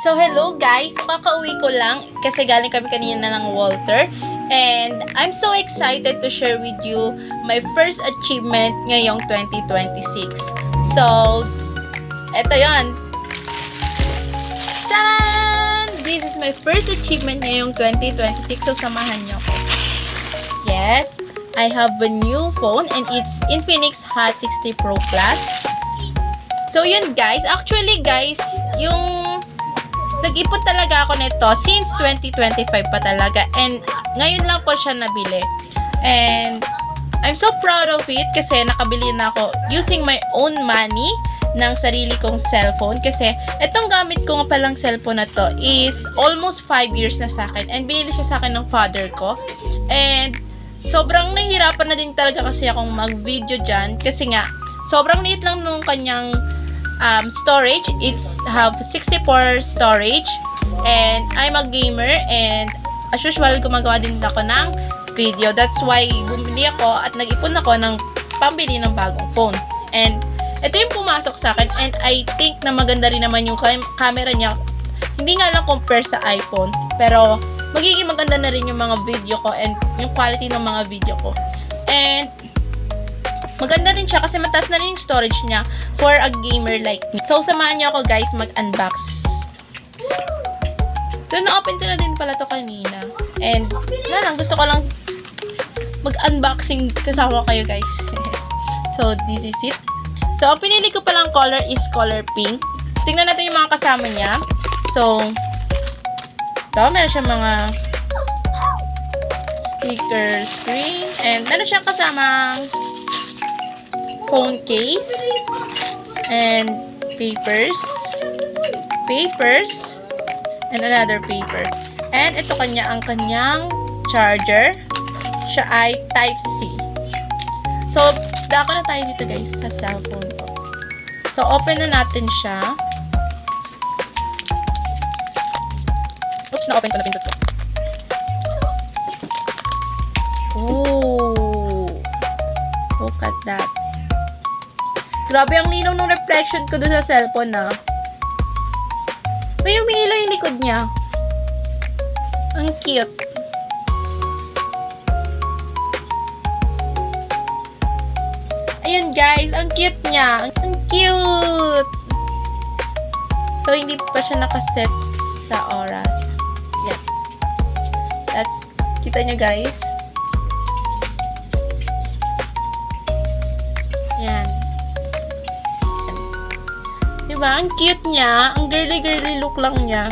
So, hello guys! Kakauwi ko lang kasi galing kami kanina ng Walter. And I'm so excited to share with you my first achievement ngayong 2026. So, eto yon. Tadaan! This is my first achievement ngayong 2026. So, samahan nyo ko. Yes, I have a new phone and it's Infinix Hot 60 Pro Plus. So, yun guys. Actually guys, yung nag-ipon talaga ako nito since 2025 pa talaga. And ngayon lang po siya nabili. And I'm so proud of it kasi nakabili na ako using my own money ng sarili kong cellphone. Kasi itong gamit ko nga palang cellphone na to is almost 5 years na sa akin. And binili siya sa akin ng father ko. And sobrang nahihirapan na din talaga kasi akong mag-video dyan. Kasi nga, sobrang liit lang nung kanyang storage. It's have 64 storage and I'm a gamer and as usual gumagawa din ako ng video. That's why bumili ako at nag-ipon ako ng pambili ng bagong phone. And ito yung pumasok sa akin and I think na maganda rin naman yung camera niya. Hindi nga lang compare sa iPhone pero magiging maganda na rin yung mga video ko and yung quality ng mga video ko. And maganda rin siya kasi mataas na rin yung storage niya for a gamer like me. So, samahan niyo ako guys mag-unbox. So, na-open ko na din pala to kanina. And, na lang, gusto ko lang mag-unboxing kasama kayo guys. So, this is it. So, ang pinili ko palang color is color pink. Tingnan natin yung mga kasama niya. So, ito, meron siyang mga sticker screen. And, meron siyang kasamang phone case and papers and another paper. And ito ang kanyang charger. Siya ay Type-C. So, dako na tayo dito guys sa cellphone ko. So, open na natin siya. Oops, na-open ko na pindot ko. Ooh. Look at that. Grabe ang linaw ng reflection ko doon sa cellphone na. May umiilaw yung likod niya. Ang cute. Ayun guys, ang cute niya. Ang cute. So, hindi pa siya nakaset sa oras. Yan. That's, kita niyo guys. Yan. Diba? Ang cute niya. Ang girly-girly look lang niya.